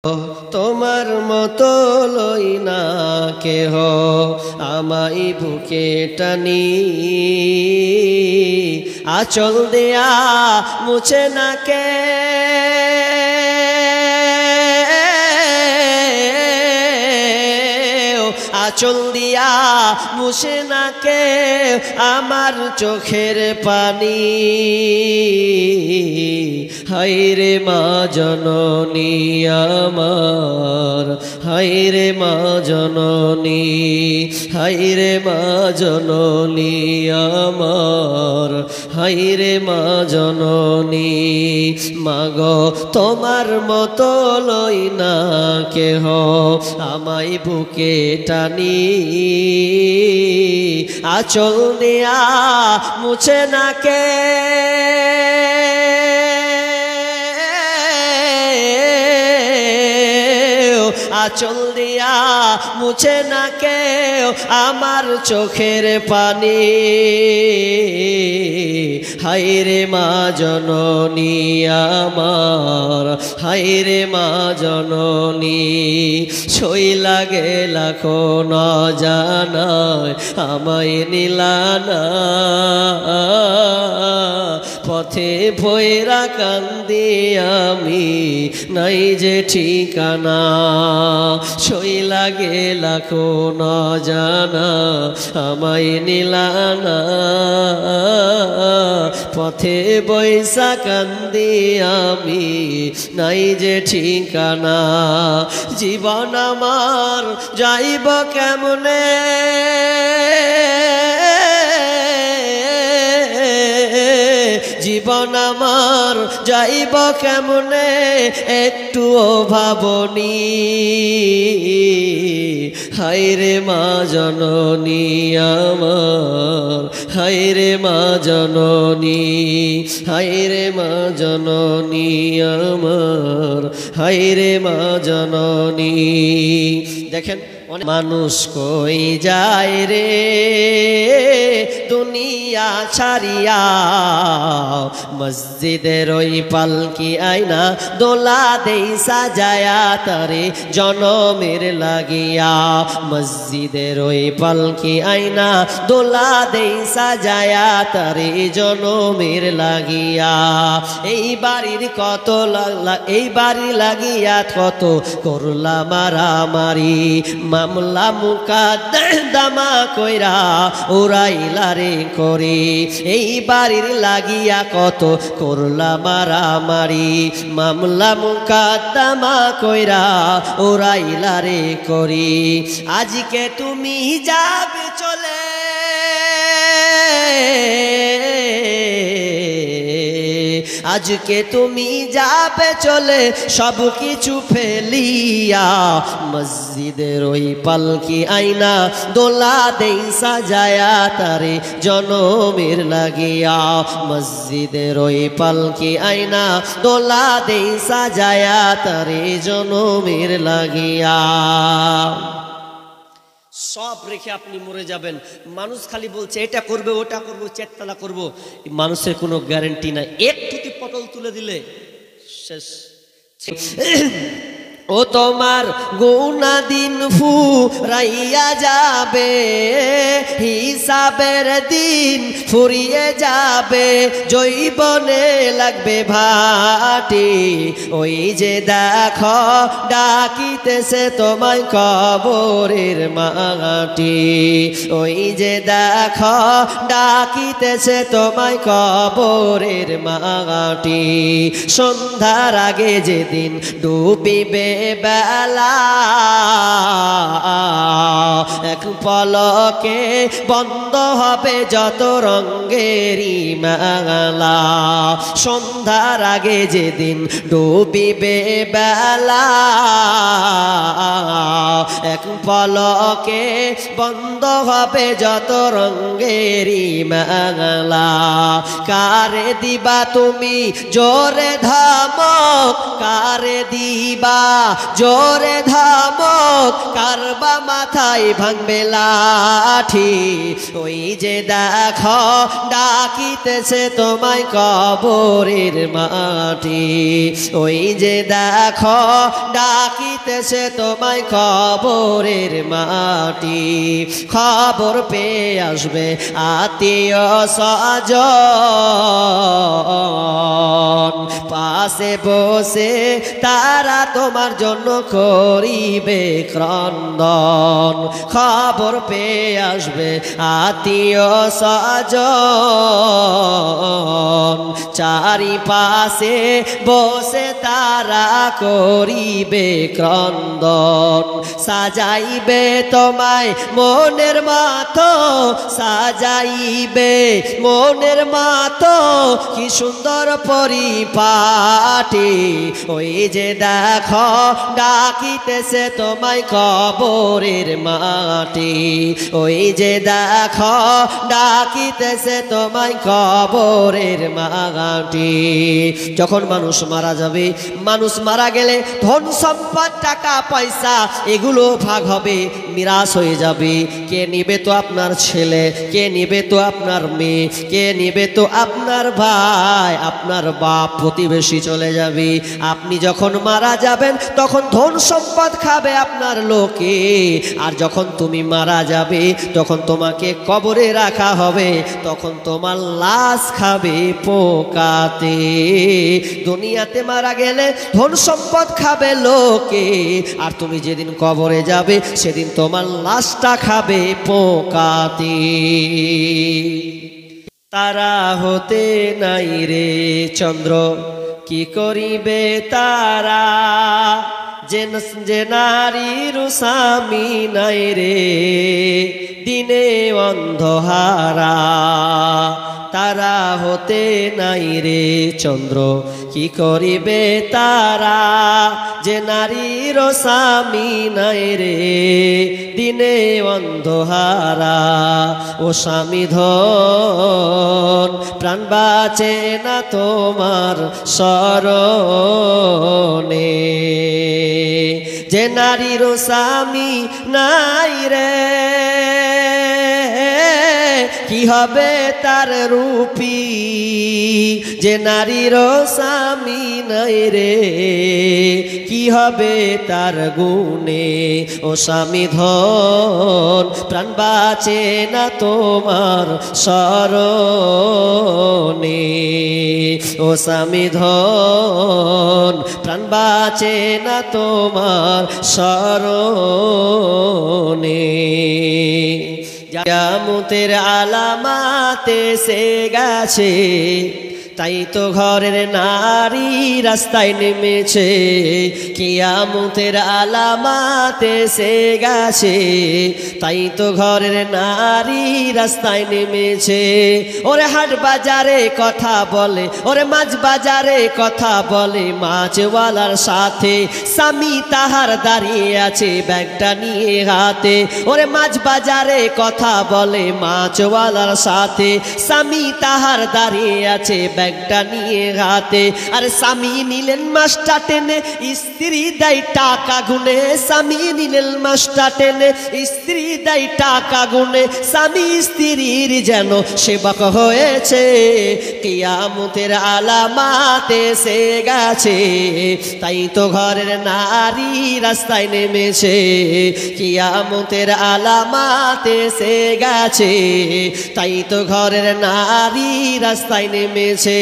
তোমার মতো লই না কেহ আমায় বুকে টানি, আঁচল দেয়া মুছে না কে আঁচল দিয়া মুছে না কে আমার চোখের পানি। হায়রে মা জননী আমার, হায়রে মা জননী, হায়রে মা জননী আমার, হায়রে মা জননী। মাগো তোমার মতো লই না কেহ আমায় বুকে টানি, আঁচল দিয়া মুছে না কে আঁচল দিয়া মুছে না কেউ আমার চোখের পানি। হায়রে মা জননী আমার, হায়রে মা জননী। সই লাগে লাখো ন জানায় আমায় নিলানা, পথে ভৈরা কান্দি আমি নাই যে ঠিকানা। সই লাগে লাখো ন জানা আমায় নিলানা, পথে বৈশা কান্দি আমি নাই যে ঠিকানা। জীবন আমার যাইব কেমনে, জীবন আমার যাইব কেমনে একটুও ভাবনি। হায়রে মা জননী আমার, হায়রে মা জননী, হায়রে মা জননী আমার, হায়রে মা জননী। দেখেন মানুষ কই যায় রে দুনিয়া ছাড়িয়া, মসজিদের ওই পালকি আয়না দোলা দেই সাজায়া তারে জনমের লাগিয়া। মসজিদের ওই পালকি আয়না দোলা দেই সাজায়া তারে জনমের লাগিয়া। এই বাড়ির কত এই বাড়ি লাগিয়া কত করলা মারামারি, মামলা মুকাদ্দমা কইরা উড়াইলা রে করি। এই বাড়ির লাগিয়া কত করলা মারামারি, মামলা মুকাদ্দমা কইরা উড়াইলা রে করি। আজকে তুমি যাবে চলে, আজকে তুমি যাবে চলে সব কিছু ফেলিয়া। মসজিদের ওই পালকি আয়না দোলা দেই সাজায়া তারে জনমের লাগিয়া। মসজিদের ওই পালকি আয়না দোলা দেই সাজায়া তারে জনমের লাগিয়া। সব রেখে আপনি মরে যাবেন। মানুষ খালি বলছে এটা করবে ওটা করবো চেকতলা করবো, মানুষের কোনো গ্যারান্টি নাই। একটুটি পটল তুলে দিলে শেষ। ও তোমার গুনা দিন ফুরাইয়া যাবে, হিসাবের দিন ফুরিয়ে যাবে, জৈবনে লাগবে ভাটি। ওই যে দেখো ডাকিতেছে তোমায় কবরের মাটি, ওই যে দেখো ডাকিতেছে তোমায় কবরের মাটি। সন্ধ্যার আগে যেদিন ডুবিবে বেলা, এক পলকে বন্ধ হবে যত রঙেরই মেলা। সন্ধ্যার আগে যেদিন ডুবিবে বেলা, এক পলকে বন্ধ হবে যত রঙেরই মেলা। কারে দিবা তুমি জোরে ধমক, কারে দিবা জোরে ধমক কারবা মাথায় ভাঙবে লাঠি ওই যে দেখো ডাকিতেছে তোমায় কবরের মাটি ওই যে দেখো ডাকিতেছে তোমায় কবরের মাটি খবর পেয়ে আসবে আত্মীয় স্বজন পাশে বসে তারা তোমার জন্য করিবে ক্রন্দন খবর পেয়ে আসবে আত্মীয় স্বজন চারিপাশে বসে তারা করিবে ক্রন্দন সাজাইবে তোমায় মনের মতো সাজাইবে মনের মতো কি সুন্দর পরিপাটি ওই যে দেখো ডাকিতেছে তোমায় কবরের মাটি ওই যে দেখো ডাকিতেছে তোমায় কবরের মাটি যখন মানুষ মারা যাবে মানুষ মারা গেলে ধন সম্পদ টাকা পয়সা এগুলো ভাগ হবে মিরাস হয়ে যাবে কে নিবে তো আপনার ছেলে কে নিবে তো আপনার মেয়ে কে নিবে তো আপনার ভাই আপনার বাপ প্রতিবেশী চলে যাবে আপনি যখন মারা যাবেন তখন ধন সম্পদ খাবে আপনার লোকে আর যখন তুমি মারা যাবে তখন তোমাকে কবরে রাখা হবে তখন তোমার লাশ খাবে পোকাতে দুনিয়াতে মারা গেলে ধন সম্পদ খাবে লোকে আর তুমি যেদিন কবরে যাবে সেদিন তোমার লাশটা খাবে পোকাতে তারা হতে নাই রে চন্দ্র কি করিবে তারা যে নারীর স্বামী নাই রে দিনে অন্ধহারা তারা হতে নাই রে চন্দ্র কি করিবে তারা যে নারীর স্বামী নাই রে দিনে অন্ধহারা ও স্বামী ধন প্রাণ বাঁচে না তোমার স্মরণে যে নারীর স্বামী নাই রে কি হবে তার রূপী যে নারীর স্বামী নাই রে কি হবে তার গুণে ও স্বামী ধন প্রাণ বাঁচে না তোমার স্মরণে ও স্বামী ধন প্রাণ বাঁচে না তোমার স্মরণে কিয়ামতের আলামাতে এসে গেছে তাই তো ঘরের নারী রাস্তায় নেমেছে কিয়ামতের আলামাতে এসে গেছে তাই তো ঘরের নারী রাস্তায় নেমেছে ওরে হাট বাজারে কথা বলে ওরে মাছ বাজারে কথা বলে মাছওয়ালার সাথে স্বামী তাহার দাঁড়িয়ে আছে ব্যাগটা নিয়ে হাতে ওরে মাছ বাজারে কথা বলে মাছওয়ালার সাথে স্বামী তাহার দাঁড়িয়ে আছে ব্যাগটা নিয়ে হাতে আর স্বামী নিলেন মাছটা টেনে স্ত্রী দেয় টাকা গুনে স্বামী নিলেন মাছটা টেনে স্ত্রী দেয় টাকা গুনে স্বামী স্ত্রীর যেন সেবক হয়েছে কিয়ামতের আলামাতে এসে গেছে তাই তো ঘরের নারী রাস্তায় নেমেছে কিয়ামতের আলামাতে এসে গেছে তাই তো ঘরের নারী রাস্তায় নেমেছে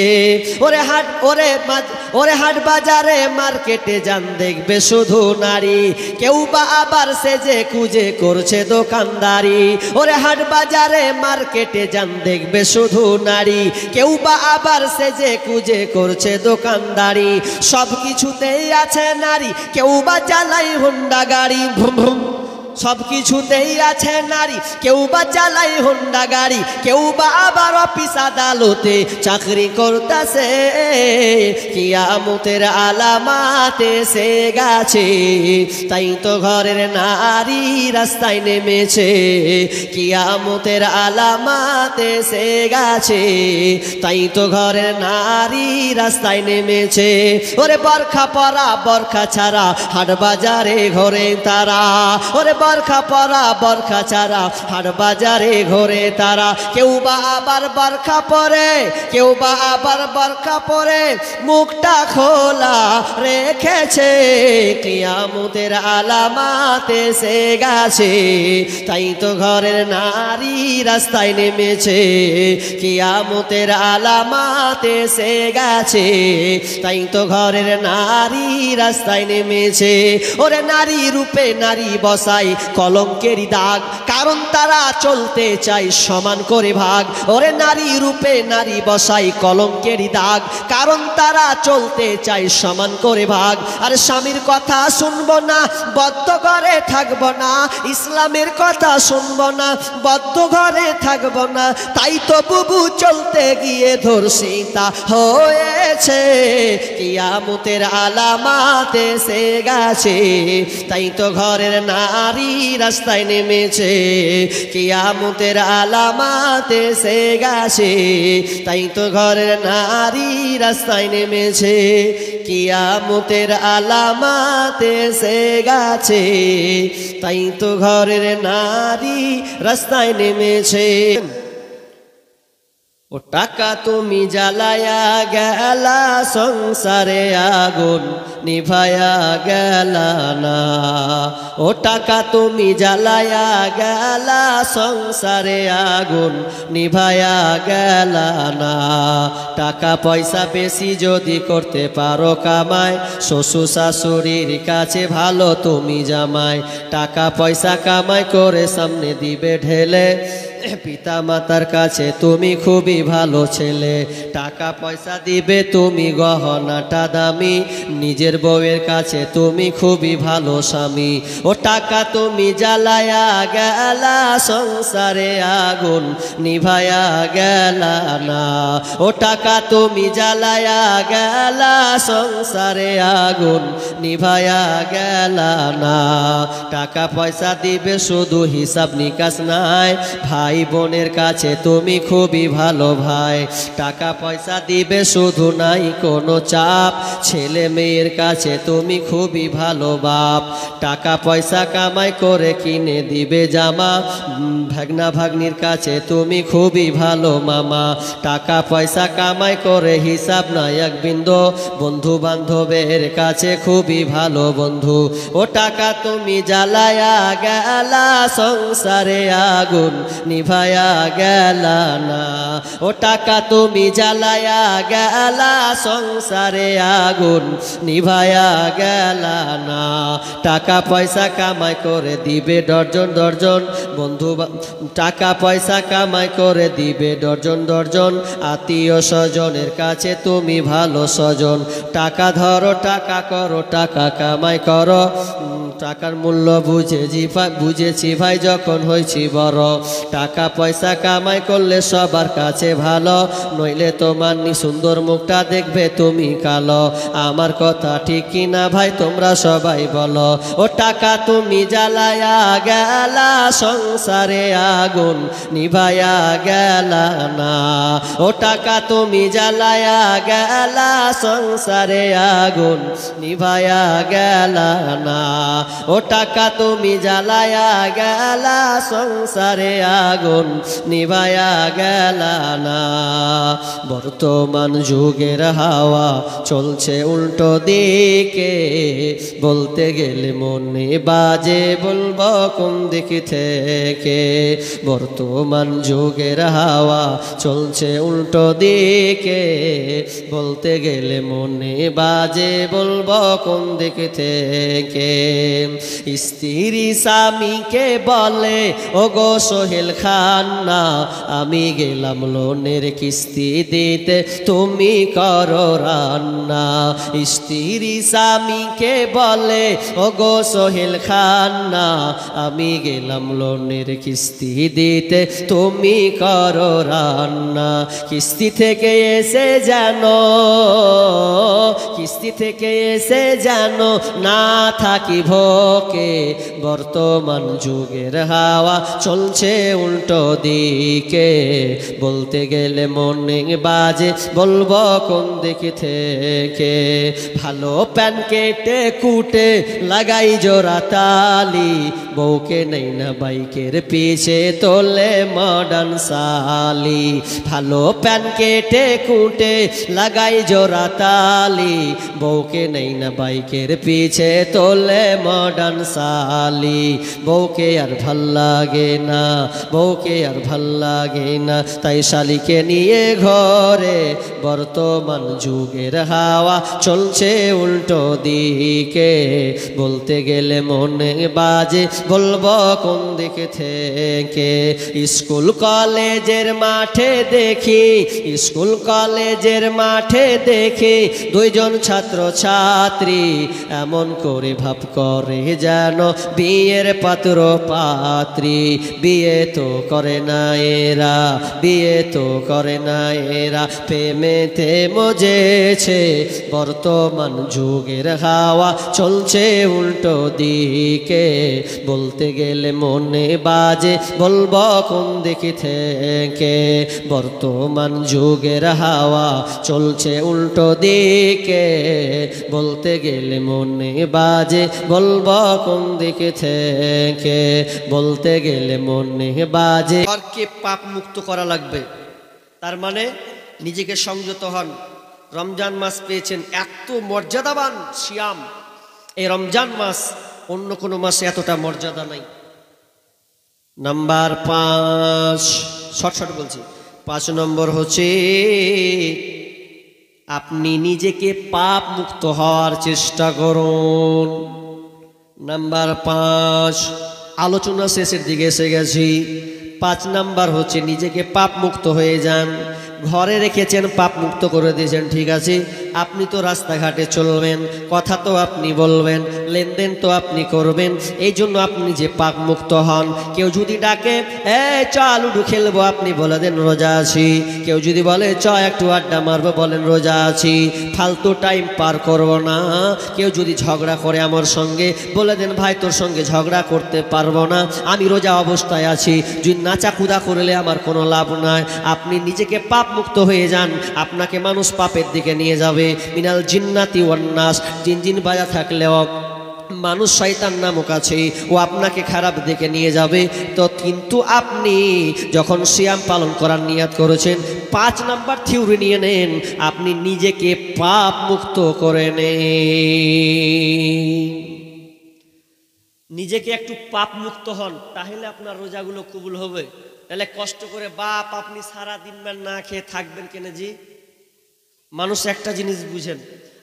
ওরে হাট বাজারে মার্কেটে যান দেখবে শুধু নারী কেউ বা আবার সেজে কুজে করছে দোকানদারি ওরে হাট বাজারে মার্কেটে যান দেখবে শুধু নারী কেউ বা আবার সেজে কুজে করছে দোকানদারি সব কিছুতেই আছে নারী কেউ বা চালাই হোন্ডা গাড়ি ভুম ভুম সব কিছুতেই আছে নারী, কেউ বা চালাই হোন্ডা গাড়ি, কেউ বা আবার অফিস আদালতে চাকরি করতেছে। কিয়ামতের আলামাত এসে গেছে, তাই তো ঘরের নারী রাস্তায় নেমেছে। কিয়ামতের আলামাত এসে গেছে, তাই তো ঘরের নারী রাস্তায় নেমেছে। ওরে বরখা পরা বরখা ছাড়া হাট বাজারে ঘোরে তারা, ওরে বরখা পরা বরখা ছাড়া হাট বাজারে ঘোরে তারা। কেউ বা আবার বরখা পরে, কেউ বা আবার বরখা পরে মুখটা খোলা রেখেছে। কিয়ামতের আলামাত এসে গেছে, তাই তো ঘরের নারী রাস্তায় নেমেছে। কিয়ামতের আলামাত এসে গেছে, তাই তো ঘরের নারী রাস্তায় নেমেছে। ওরে নারী রূপে নারী বসাই কলঙ্কেরই দাগ, কারণ তারা চলতে চায় সমান করে ভাগ। ওরে নারী রূপে নারী বসাই কলঙ্কেরই দাগ, কারণ তারা চলতে চায় সমান করে ভাগ। আর স্বামীর কথা শুনবো না, বদ্ধ ঘরে থাকবো না, ইসলামের কথা শুনবো না, বদ্ধ ঘরে থাকবো না, তাই তো বুবু চলতে গিয়ে ধর্ষিতা হয়েছে। কিয়ামতের আলামাত এসে গেছে, তাই তো ঘরের নারী রাস্তায় নেমেছে। কিয়ামতের আলামাত এসে গেছে, তাই তো ঘরের নারী রাস্তায় নেমেছে। কিয়ামতের আলামাত এসে গেছে, তাই তো ঘরের নারী রাস্তায় নেমেছে। ও টাকা তুমি জ্বালায়া গেলা, সংসারে আগুন নিভায়া গেলা না। ও টাকা তুমি জ্বালায়া গেলা, সংসারে আগুন নিভায়া গেলা না। টাকা পয়সা বেশি যদি করতে পারো কামাই, শ্বশুর শাশুড়ির কাছে ভালো তুমি জামাই। টাকা পয়সা কামাই করে সামনে দিবে ঢেলে, পিতা মাতার কাছে তুমি খুবই ভালো ছেলে। টাকা পয়সা দিবে তুমি গহনাটা দামি, নিজের বউয়ের কাছে তুমি খুবই ভালো স্বামী। ও টাকা তুমি জ্বালায়া গেলা, সংসারে আগুন নিভায়া গেলা না। ও টাকা তুমি জ্বালায়া গেলা, সংসারে আগুন নিভায়া গেলা না। টাকা পয়সা দিবে শুধু হিসাব নিকাশ নাই, ভাই বোনের কাছে তুমি খুবই ভালো ভাই। টাকা পয়সা দিবে শুধু নাই কোনো চাপ, ছেলে মেয়ের কাছে তুমি খুবই ভালো বাপ। টাকা পয়সা কামাই করে কিনে দিবে জামা, ভাগনা ভাগ্নির কাছে তুমি খুবই ভালো মামা। টাকা পয়সা কামাই করে হিসাব নাই এক বিন্দু, বন্ধু বান্ধবের কাছে খুবই ভালো বন্ধু। ও টাকা তুমি জ্বালায়া গেলা, সংসারে আগুন নিভায়া গেলা না। ও টাকা তুমি জ্বালায়া গেলা, সংসারে আগুন নিভায়া গেলা না। টাকা পয়সা কামাই করে দিবে ডর্জন ডর্জন বন্ধু, টাকা পয়সা কামাই করে দিবে ডর্জন ডর্জন আত্মীয় স্বজনের কাছে তুমি ভালো স্বজন। টাকা ধরো টাকা করো টাকা কামাই করো, টাকার মূল্য বুঝেছি ভাই যখন হয়েছি বড়। টাকা পয়সা কামাই করলে সবার কাছে ভালো, নইলে তোমার সুন্দর মুখটা দেখবে তুমি কালো। আমার কথা ঠিক কিনা ভাই তোমরা সবাই বলো। ও টাকা তুমি জ্বালায়া গেলা, সংসারে আগুন নিভায়া গেলা না। ও টাকা তুমি জ্বালায়া গেলা, সংসারে আগুন নিভায়া গেলা না। ও টাকা তুমি জ্বালায়া গেলা, সংসারে আগুন নিভায়া গেলা না। বর্তমান যুগের হাওয়া চলছে উল্টো দিকে, বলতে গেলে মনে বাজে বলবো কোন দিক থেকে। বর্তমান যুগের হাওয়া চলছে উল্টো দিকে, বলতে গেলে মনে বাজে বলবো কোন দিক থেকে। স্ত্রী স্বামীকে বলে ও গো সোহেল খান্না আমি গেলাম লোনের কিস্তি দিতে তুমি করো রান্না স্ত্রী স্বামীকে বলে ওগো সোহেল খান্না আমি গেলাম লোনের কিস্তি দিতে তুমি করো রান্না কিস্তি থেকে এসে জানো কিস্তি থেকে এসে জানো না থাকি ভোকে বর্তমান যুগের হাওয়া চলছে উল্টো দিকে বলতে গেলে মনে বাজে বলবো কোন দিক থেকে ভালো প্যান কেটে কুটে লাগাই জোড়া তালি বউকে নেই না বাইকের পিছে তোলে মডার্ন সালি ভালো প্যান কেটে কুটে লাগাই জোড়া তালি বউকে নেই না বাইকের পিছে তোলে মডার্ন সালি বউকে আর ভাল লাগে না বউকে আর ভাল লাগে না তাই শালিকে নিয়ে ঘরে বর্তমান যুগের হাওয়া চলছে উল্টো দিকে বলতে গেলে মনে বাজে বলবো কোন দিক থেকে স্কুল কলেজের মাঠে দেখি স্কুল কলেজের মাঠে দেখি দুইজন ছাত্র ছাত্রী এমন করে ভাব করে যেন বিয়ের পাত্র পাত্রী বিয়ে তো করে না এরা বিয়ে তো করে না এরা প্রেমেতে মজেছে বর্তমান যুগের হাওয়া চলছে উল্টো দিকে বলতে গেলে মনে বাজে বলবো কোন দিক থেকে বর্তমান যুগের হাওয়া চলছে উল্টো দিকে বলতে গেলে মনে বাজে বলবো কোন দিক থেকে বলতে গেলে মনে বাজে ঘরকে পাপ মুক্ত করা লাগবে তার মানে নিজেকে সংযত হন রমজান মাস পেয়েছেন এত মর্যাদাবান সিয়াম এই রমজান মাস অন্য কোনো মাসে এতটা মর্যাদা নাই নাম্বার 5 শর্ট বলছি 5 নম্বর হচ্ছে আপনি নিজেকে পাপ মুক্ত হওয়ার চেষ্টা করুন নাম্বার 5 আলোচনা শেষের দিকে এসে গেছি 5 নাম্বার হচ্ছে নিজেকে পাপ মুক্ত হয়ে যান ঘরে রেখেছেন পাপ মুক্ত করে দিয়েছেন ঠিক আছে আপনি তো রাস্তাঘাটে চলবেন কথা তো আপনি বলবেন লেনদেন তো আপনি করবেন এই জন্য আপনি যে পাপ মুক্ত হন কেউ যদি ডাকে এই চল লুডু খেলবো আপনি বলে দেন রোজা আছি কেউ যদি বলে চ একটু আড্ডা মারবো বলেন রোজা আছি ফালতু টাইম পার করব না কেউ যদি ঝগড়া করে আমার সঙ্গে বলে দেন ভাই তোর সঙ্গে ঝগড়া করতে পারবো না আমি রোজা অবস্থায় আছি যদি নাচাকুদা করলে আমার কোনো লাভ নাই আপনি নিজেকে পাপ মুক্ত হয়ে যান আপনাকে মানুষ পাপের দিকে নিয়ে যাবে মিনাল জিন্নাতি ওয়ান নাস জিন বাজা থাকলেও মানুষ শয়তান নামক আছে ও আপনাকে খারাপ দিকে নিয়ে যাবে তো কিন্তু আপনি যখন সিয়াম পালন করার নিয়ত করেছেন 5 নাম্বার থিওরি নিয়ে নেন আপনি নিজেকে পাপ মুক্ত করে নেন নিজেকে একটু পাপ মুক্ত হন তাহলে আপনার রোজাগুলো কবুল হবে তাহলে কষ্ট করে বাপ আপনি সারা দিন না খেয়ে থাকবেন কেন জি মানুষ একটা জিনিস বুঝেন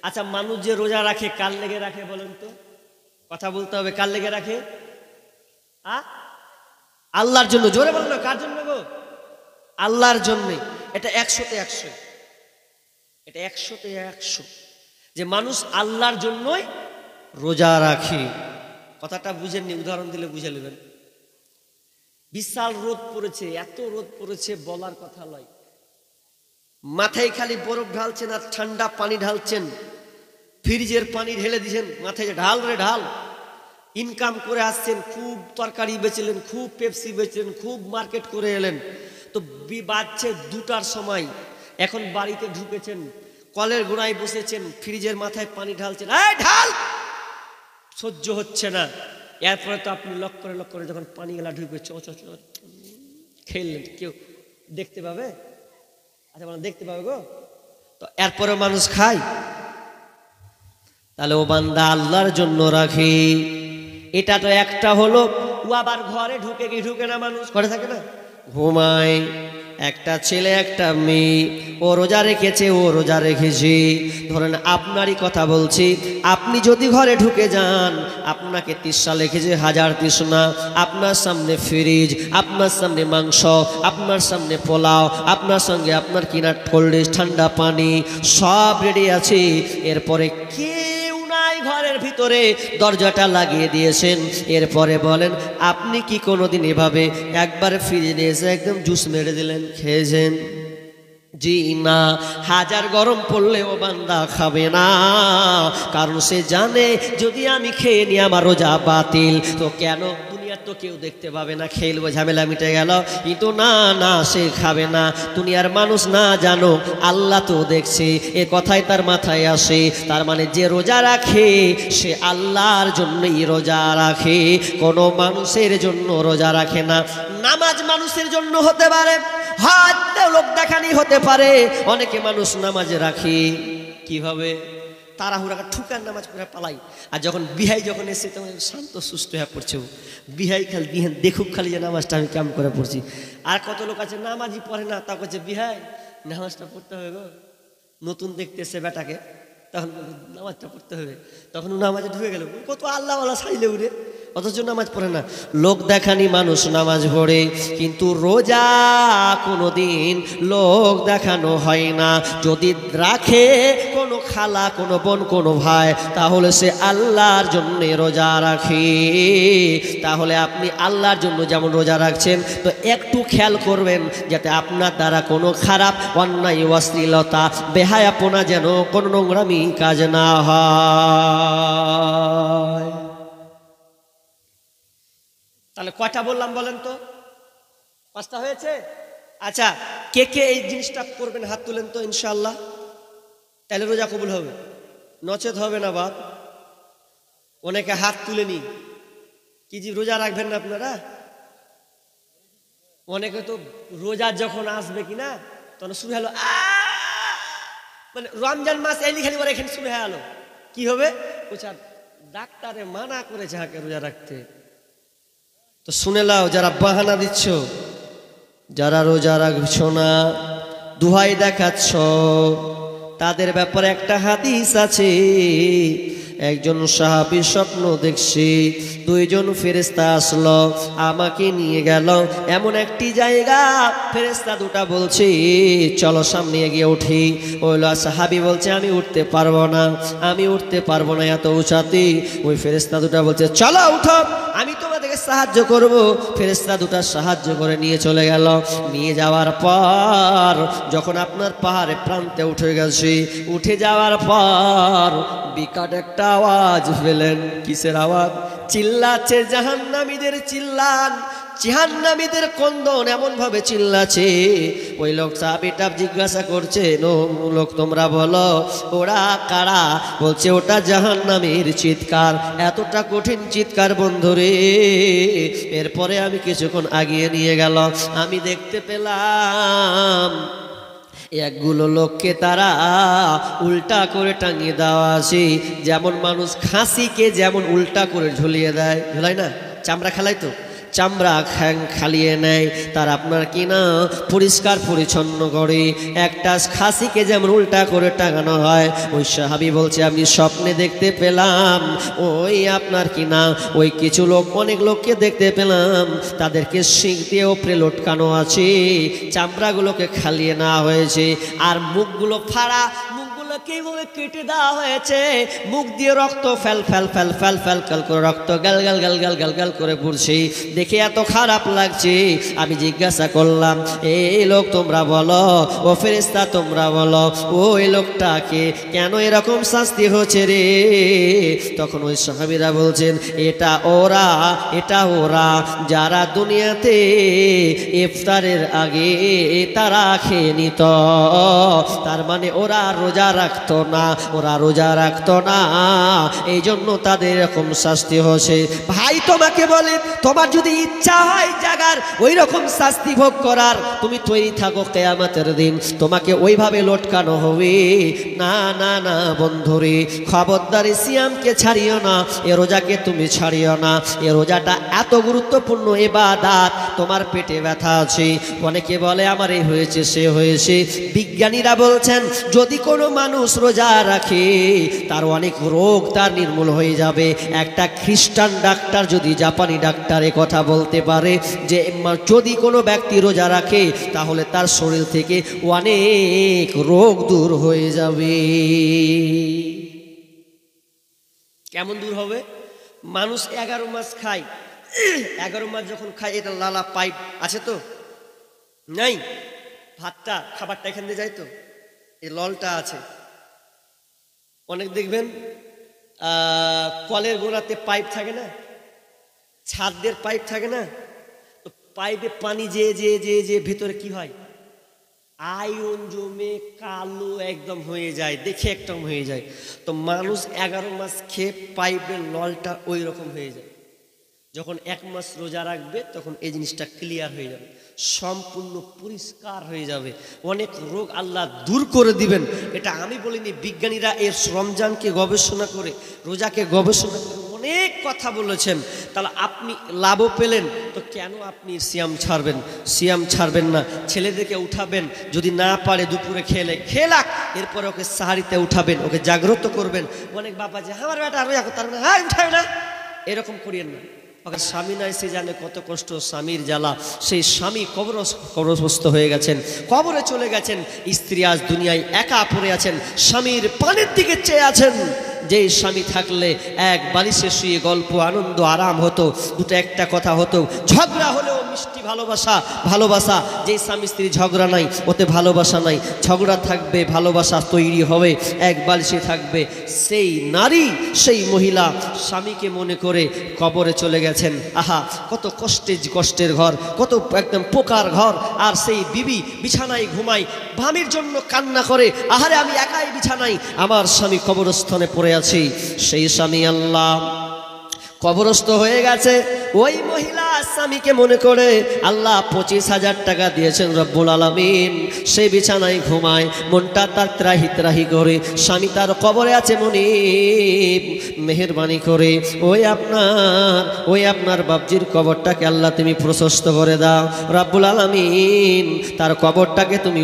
আচ্ছা মানুষ যে রোজা রাখে কার লেগে রাখে বলেন তো কথা বলতে হবে কার লেগে রাখে আল্লাহর জন্য জোরে বলেন না কার জন্য গো আল্লাহর জন্য এটা 100-তে 100 এটা 100-তে 100 যে মানুষ আল্লাহর জন্যই রোজা রাখে কথাটা বুঝেননি উদাহরণ দিলে বুঝে নেবেন বিশাল রোদ পড়েছে এত রোদ পড়েছে বলার কথা নয় মাথায় খালি বরফ ঢালছেন আর ঠান্ডা পানি ঢালছেন ফ্রিজের পানি ঢেলে দিয়েছেন মাথায় ঢাল রে ঢাল ইনকাম করে আসছেন খুব তরকারি বেচলেন খুব পেপসি বেচলেন খুব মার্কেট করে এলেন তো বাজছে 2টার সময় এখন বাড়িতে ঢুকেছেন কলের গোড়ায় বসেছেন ফ্রিজের মাথায় পানি ঢালছেন এই ঢাল সহ্য হচ্ছে না এরপরে তো আপনি লক করে যখন পানি গেলা ঢুকবে খেললেন কেউ দেখতে পাবে আচ্ছা মানে দেখতে পাবে গো তো এরপরে মানুষ খায় তাহলে ও বান্দা আল্লাহর জন্য রাখে এটা তো একটা হলো ও আবার ঘরে ঢুকে না মানুষ ঘরে থাকে না ঘুমায়। একটা ছেলে একটা মেয়ে, ও রোজা রেখেছে, ও রোজা রেখেছে। ধরেন আপনারই কথা বলছি, আপনি যদি ঘরে ঢুকে যান, আপনাকে তৃষ্ণা লেগেছে, হাজার তৃষ্ণা, আপনার সামনে ফ্রিজ, আপনার সামনে মাংস, আপনার সামনে পোলাও, আপনার সঙ্গে আপনার কিনা কোল্ড ড্রিঙ্কস, ঠান্ডা পানি সব রেডি আছে। এরপরে কেউ নাই ঘরের ভিতরে, দরজাটা লাগিয়ে দিয়েছেন। এরপরে বলেন আপনি কি কোনোদিন এভাবে একবার ফ্রিজ নিয়ে এসে একদম জুস মেরে দিলেন, খেয়েছেন? জি না। হাজার গরম পড়লেও বান্দা খাবে না, কারণ সে জানে যদি আমি খেয়ে নিই আমার রোজা বাতিল। তো কেন? দুনিয়ার তো কেউ দেখতে পাবে না, খেলবো, ঝামেলা মিটে গেল। কিন্তু না না, সে খাবে না। দুনিয়ার মানুষ না জানো, আল্লাহ তো দেখছে, এ কথাই তার মাথায় আসে। তার মানে যে রোজা রাখে সে আল্লাহর জন্যই রোজা রাখে, কোনো মানুষের জন্য রোজা রাখে না। নামাজ মানুষের জন্য হতে পারে, হয়তো লোক দেখানি হতে পারে। অনেকে মানুষ নামাজে রাখি কিভাবে? তাড়াহুড়া ঠুকার নামাজ পড়ে পালাই। আর যখন বিহাই যখন এসে তখন শান্ত সুস্থ হয়ে পড়ছে, বিহাই খালি বিহান দেখুক খালি যে নামাজটা আমি কেমন করে পড়ছি। আর কত লোক আছে নামাজই পড়ে না, তা করছে বিহাই নামাজটা পড়তে হবে গো। নতুন দেখতেছে বেটাকে, তখন নামাজটা পড়তে হবে, তখন নামাজে ঢুকে গেল। কত আল্লাহওয়ালা সাইলে উড়ে, অথচ নামাজ পড়ে না। লোক দেখানি মানুষ নামাজ পড়ে, কিন্তু রোজা কোনোদিন লোক দেখানো হয় না। যদি রাখে কোনো খালা, কোনো বোন, কোনো ভাই, তাহলে সে আল্লাহর জন্য রোজা রাখে। তাহলে আপনি আল্লাহর জন্য যেমন রোজা রাখছেন, তো একটু খেয়াল করবেন যাতে আপনার দ্বারা কোনো খারাপ, অন্যায়, অশ্লীলতা, বেহায়াপনা যেন কোনো নোংরামি কাজ না হয়। তাহলে কয়টা বললাম বলেন তো? 5টা হয়েছে। আচ্ছা, কে কে এই জিনিসটা করবেন হাত তুলেন তো ইনশাআল্লাহ, তাহলে রোজা কবুল হবে, নচেত হবে না বাপ। অনেকে হাত তুলেনি, কি জি রোজা রাখবেন না আপনারা? অনেকে তো রোজা যখন আসবে কিনা তখন শুরু হলো, মানে রমজান মাস এলি খালি পরে এখানে শুরু হয়ে গেল। কি হবে? ডাক্তারে মানা করেছে হাকে রোজা রাখতে। তো শুনে লাও, যারা বাহানা দিচ্ছ, যারা রোজা রাখছ না, দুহাই দেখাচ্ছ, তাদের ব্যাপারে একটা হাদিস আছে। একজন সাহাবী স্বপ্ন দেখছি, 2 জন ফেরেশতা আসলো, আমাকে নিয়ে গেল এমন একটি জায়গা, ফেরেশতা দুটা বলছে চলো সামনে এগিয়ে উঠি। ওই সাহাবী বলছে আমি উঠতে পারবো না, আমি উঠতে পারবো না এত উঁচাতে। ওই ফেরেশতা দুটা বলছে চলো উঠো, আমি তোমাদেরকে সাহায্য করব। ফেরেশতা দুটা সাহায্য করে নিয়ে চলে গেল। নিয়ে যাওয়ার পর যখন আপনার পাহাড়ে প্রান্তে উঠে গেছে, উঠে যাওয়ার পর বিকট একটা আওয়াজ পেলেন। কিসের আওয়াজ? চিল্লাচ্ছে জাহান্নামীদের চিল্লান, জাহান্নামীদের কন্দন, এমন ভাবে চিল্লাছে। ওই লোক সাহাবীটা জিজ্ঞাসা করছে, লোক তোমরা বলো ওরা কারা? বলছে ওটা জাহান্নামীর চিৎকার, এতটা কঠিন চিৎকার বন্ধুরে। এরপরে আমি কিছুক্ষণ আগিয়ে নিয়ে গেল, আমি দেখতে পেলাম একগুলো লোককে তারা উল্টা করে টাঙিয়ে দেওয়া আছে। যেমন মানুষ খাসিকে যেমন উল্টা করে ঝুলিয়ে দেয়, ঝুলাই না, চামড়া খেলায় তো, চামড়া খালিয়ে নেয়, তার আপনার কিনা পরিষ্কার পরিচ্ছন্ন করে একটা খাসিকে যেমন উল্টা করে টাঙানো হয়। ওই সাহাবী বলছে আমি স্বপ্নে দেখতে পেলাম ওই আপনার কিনা ওই কিছু লোক, অনেক লোককে দেখতে পেলাম, তাদেরকে শিং দিয়ে ওপরে লটকানো আছে, চামড়াগুলোকে খালিয়ে নেওয়া হয়েছে, আর মুখগুলো ফাড়া, কিভাবে কেটে দেওয়া হয়েছে, মুখ দিয়ে রক্ত fail fail fail fail fail fail করে রক্ত গাল গাল গাল গাল গাল গাল করে পড়ছে। দেখে এত খারাপ লাগছে, আমি জিজ্ঞাসা করলাম এই লোক তোমরা বলো, ও ফেরেশতা তোমরা বলো ওই লোকটাকে কেন এরকম শাস্তি হচ্ছে রে? তখন ওই সাহাবীরা বলছেন এটা ওরা যারা দুনিয়াতে ইফতারের আগে তারা খেয়ে নিত। তার মানে ওরা রোজা রাখতো না, ওরা রোজা রাখতো না, এই জন্য তাদের এরকম শাস্তি হয়েছে। ভাই তোমাকে বলে, তোমার যদি ইচ্ছা হয় জাগার ওই রকম শাস্তি ভোগ করার, তুমি তৈরি থাকো, কিয়ামতের দিন তোমাকে ওইভাবে লটকানো হবে। না না না বন্ধুরে, খবরদার সিয়ামকে ছাড়িও না, এ রোজাকে তুমি ছাড়িও না। এ রোজাটা এত গুরুত্বপূর্ণ ইবাদত। তোমার পেটে ব্যথা আছে, অনেকে বলে আমার এই হয়েছে সে হয়েছে, বিজ্ঞানীরা বলছেন যদি কোনো মানুষ রোজা রাখে তার অনেক রোগ তার নির্মূল হয়ে যাবে। একটা খ্রিস্টান ডাক্তার যদি জাপানি ডাক্তারে কথা বলতে পারে যে যদি কোনো ব্যক্তি রোজা রাখে তাহলে তার শরীর থেকে অনেক রোগ দূর হয়ে যাবে। কেমন দূর হবে? মানুষ 11 মাস খায়, 11 মাস যখন খায়, এটা লালা পাইপ আছে তো নাই, ভাতটা খাবারটা এখান দিয়ে যায় তো, এই ললটা আছে। অনেক দেখবেন কলের গোড়াতে পাইপ থাকে না, ছাদের পাইপ থাকে না, তো পাইপে পানি যে যে যে যে ভেতরে কি হয়, আয়রন জমে কালো একদম হয়ে যায়, দেখে একদম হয়ে যায়। তো মানুষ 11 মাস খেয়ে পাইপের নলটা ওই রকম হয়ে যায়। যখন 1 মাস রোজা রাখবে তখন এই জিনিসটা ক্লিয়ার হয়ে যাবে, সম্পূর্ণ পরিষ্কার হয়ে যাবে, অনেক রোগ আল্লাহ দূর করে দিবেন। এটা আমি বলিনি, বিজ্ঞানীরা এর রমজানকে গবেষণা করে, রোজাকে গবেষণা করে অনেক কথা বলেছেন। তাহলে আপনি লাভও পেলেন, তো কেন আপনি সিয়াম ছাড়বেন? সিয়াম ছাড়বেন না। ছেলেদেরকে উঠাবেন, যদি না পারে দুপুরে খেলাক, এরপরে ওকে সাহারিতে উঠাবেন, ওকে জাগ্রত করবেন। অনেক বাবা যে আমার বেটা রোজা করতে পারবে না, হ্যাঁ উঠাবে না, এরকম করিয়েন না। স্বামী নাই, সে জানে কত কষ্ট, স্বামীর জ্বালা। সেই স্বামী কবরস্থ হয়ে গেছেন, কবরে চলে গেছেন, স্ত্রী আজ দুনিয়ায় একা পড়ে আছেন, স্বামীর পানের দিকে চেয়ে আছেন। যে স্বামী থাকলে এক বালিশে শুয়ে গল্প আনন্দ আরাম হতো, দুটো একটা কথা হতো, ঝগড়া হলেও মিষ্টি ভালোবাসা ভালোবাসা। যেই স্বামী স্ত্রী ঝগড়া নাই, ওতে ভালোবাসা নাই। ঝগড়া থাকবে, ভালোবাসা তৈরি হবে, এক বালিশে থাকবে। সেই নারী, সেই মহিলা স্বামীকে মনে করে কবরে চলে গেছেন। আহা, কত কষ্টের ঘর, কত একদম পোকার ঘর। আর সেই বিবি বিছানায় ঘুমায়, স্বামীর জন্য কান্না করে, আহারে আমি একাই বিছানায়, আমার স্বামী কবরস্থানে পড়ে আছি। সেই স্বামী আল্লাহ কবরস্থ হয়ে গেছে। ওই মহিলা স্বামীকে মনে করে আল্লাহ 25,000 টাকা দিয়েছেন রব্বুল আলামিন, সেই বিছানায় ঘুমায়, মনটা তার ত্রাহি করে। স্বামী তার কবরে আছে, মনিব মেহেরবানি করে ওই আপনার বাপজির কবরটাকে আল্লাহ তুমি প্রশস্ত করে দাও। রব্বুল আলামিন তার কবরটাকে তুমি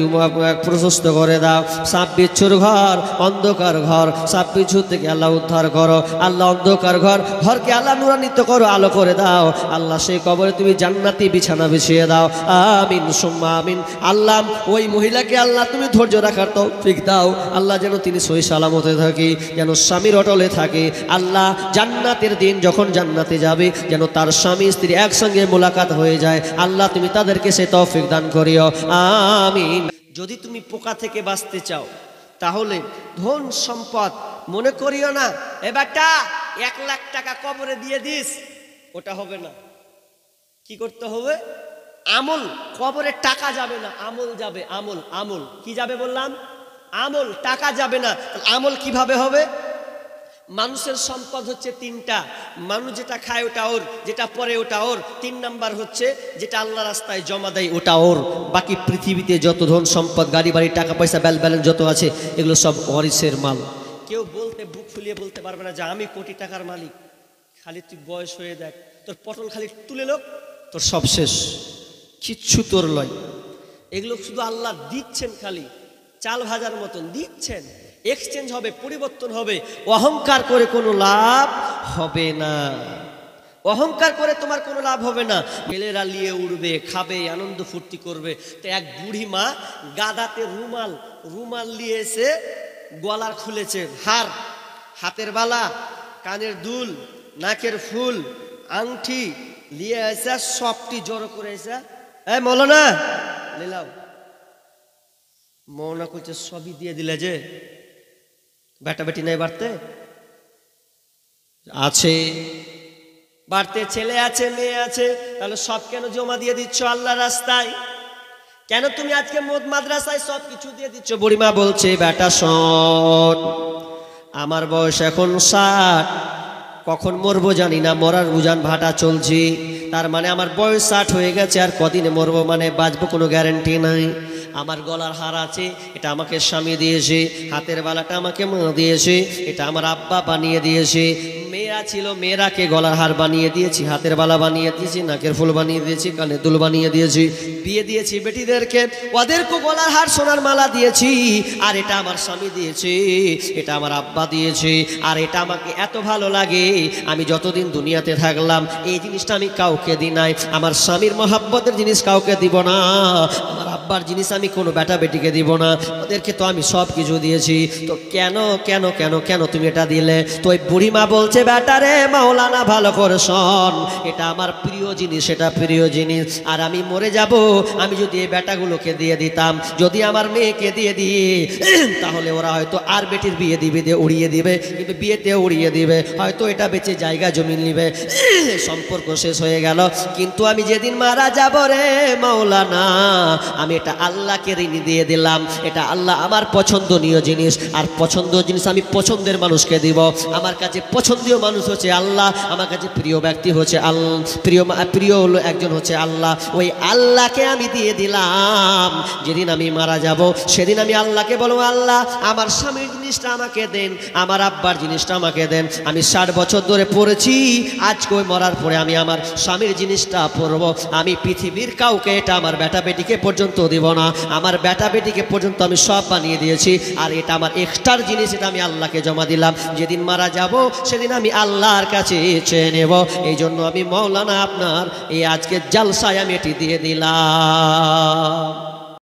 প্রশস্ত করে দাও। সাপ বিচ্ছুর ঘর, অন্ধকার ঘর, সাপ বিচ্ছুর থেকে আল্লাহ উদ্ধার করো। আল্লাহ অন্ধকার ঘরকে আল্লাহ নুরান্বিত করো, আলো করে দাও। আল্লাহ সেই কবরে তুমি জান্নাতি বিছানা বিছিয়ে দাও। আমিন সুম্মা আমিন। আল্লাহ ওই মহিলাকে আল্লাহ তুমি ধৈর্য রাখার তৌফিক দাও। আল্লাহ যেন তিনি সহি সালামতে থাকে, যেন স্বামীর অটলে থাকে। আল্লাহ জান্নাতের দিন যখন জান্নাতে যাবে, যেন তার স্বামী স্ত্রী একসঙ্গে মোলাকাত হয়ে যায়। আল্লাহ তুমি তাদেরকে সে তৌফিক দান করিও, আমিন। যদি তুমি পোকা থেকে বাঁচতে চাও, তাহলে ধন সম্পদ মনে করিও না এ বেটা 1 লাখ টাকা কবরে দিয়ে দিস, ওটা হবে না। কি করতে হবে? আমল। কবরে টাকা যাবে না, আমল যাবে। আমল কি যাবে বললাম? আমল। টাকা যাবে না। আমল কিভাবে হবে? মানুষের সম্পদ হচ্ছে 3টা। মানুষ যেটা খায় ওটা ওর, যেটা পরে ওটা ওর। 3 নাম্বার হচ্ছে যেটা আল্লাহ রাস্তায় জমা দেয় ওটা ওর। বাকি পৃথিবীতে যত ধন সম্পদ, গাড়ি বাড়ি, টাকা পয়সা, ব্যালেন্স যত আছে, এগুলো সব ওয়ারিসের মাল। কেউ বলতে, বুক ফুলিয়ে বলতে পারবে না যে আমি কোটি টাকার মালিক। খালি তুই বয়স হয়ে দেখ, তোর পটল খালি তুলে লোক, তোর সব শেষ, কিচ্ছু তোর লয়। এগুলো শুধু আল্লাহ দিচ্ছেন, খালি চাল ভাজার মতন দিচ্ছেন। এক্সচেঞ্জ হবে, পরিবর্তন হবে। অহংকার করে কোনো লাভ হবে না। অহংকার করে তোমার কোনো লাভ হবে না। ছেলেরা নিয়ে উড়বে, খাবে, আনন্দ ফুর্তি করবে। তো এক বুড়ি মা গাদাতে রুমাল নিয়ে এসে গলার খুলেছে, হাতের বালা, কানের দুল, নাকের ফুল, আংটি নিয়ে এসে সবটি জড়ো করে এসে, এই মৌলানা নিলাম। মৌলানা করছে সবই দিয়ে দিলে যে, বেটা বেটি নাই বাড়তে? আছে, বাড়তে ছেলে আছে, মেয়ে আছে, তাহলে সব কেন জমা দিয়ে দিচ্ছ আল্লাহ রাস্তায়? কেন তুমি আজকে মাদ্রাসায় সব কিছু দিয়ে দিচ্ছ? বুড়িমা বলছে, বেটা শোন, আমার বয়স এখন 60, কখন মরবো জানি না, মরার উজান ভাটা চলছি। তার মানে আমার বয়স 60 হয়ে গেছে, আর কদিনে মরবো, মানে বাঁচবো কোনো গ্যারান্টি নাই। আমার গলার হার আছে, এটা আমাকে স্বামী দিয়েছে। হাতের বালাটা আমাকে মা দিয়েছে, এটা আমার আব্বা বানিয়ে দিয়েছে। মেয়েরা ছিল, মেয়েরাকে গলার হার বানিয়ে দিয়েছি, হাতের বালা বানিয়ে দিয়েছি, নাকের ফুল বানিয়ে দিয়েছি, কানের দুল বানিয়ে দিয়েছি। বিয়ে দিয়েছি বেটিদেরকে, ওদেরকে গলার হার সোনার মালা দিয়েছি। আর এটা আমার স্বামী দিয়েছে, এটা আমার আব্বা দিয়েছে। আর এটা আমাকে এত ভালো লাগে, আমি যতদিন দুনিয়াতে থাকলাম এই জিনিসটা আমি কাউকে দিই নাই। আমার স্বামীর মহাব্বতের জিনিস কাউকে দিব না, আমার আব্বার জিনিস আমি কোনো বেটা বেটিকে দিব না। ওদেরকে তো আমি সব কিছু দিয়েছি, তো কেন কেন কেন কেন তুমি এটা দিলে? তো ওই বুড়িমা বলছে, বেটারে মাওলানা ভালো করে শোন, এটা আমার প্রিয় জিনিস, এটা প্রিয় জিনিস। আর আমি মরে যাব, আমি যদি এই বেটাগুলোকে দিয়ে দিতাম, যদি আমার মেয়েকে দিয়ে দিই, তাহলে ওরা হয়তো আর বেটির বিয়ে দিবে, দিয়ে উড়িয়ে দিবে, কিন্তু বিয়েতে উড়িয়ে দিবে, হয়তো এটা বেচে জায়গা জমিন নিবে, সম্পর্ক শেষ হয়ে গেল। কিন্তু আমি যেদিন মারা যাব রে মাওলানা, আমি এটা আল্লাহকে ঋণ দিয়ে দিলাম। এটা আল্লাহ আমার পছন্দনীয় জিনিস, আর পছন্দনীয় জিনিস আমি পছন্দের মানুষকে দিব। আমার কাছে পছন্দীয় মানুষ হচ্ছে আল্লাহ, আমার কাছে প্রিয় ব্যক্তি হচ্ছে আল্লাহ, প্রিয় হলো একজন হচ্ছে আল্লাহ। ওই আল্লাহকে আমি দিয়ে দিলাম। যেদিন আমি মারা যাব সেদিন আমি আল্লাহকে বলবো, আল্লাহ আমার স্বামীর জিনিসটা আমাকে দেন, আমার আব্বার জিনিসটা আমাকে দেন। আমি 60 বছর ধরে পড়েছি, আজকে ওই মরার পরে আমি আমার স্বামীর জিনিসটা পরবো। আমি পৃথিবীর কাউকে, এটা আমার বেটা বেটিকে পর্যন্ত দিব না, আমার বেটা বেটিকে পর্যন্ত আমি সব বানিয়ে দিয়েছি। আর এটা আমার এক্সট্রার জিনিস, এটা আমি আল্লাহকে জমা দিলাম। যেদিন মারা যাব সেদিন আমি আল্লাহর কাছে চেয়ে নেব। এই জন্য আমি মাওলানা আপনার এই আজকে জালসায় আমি এটি দিয়ে দিলাম।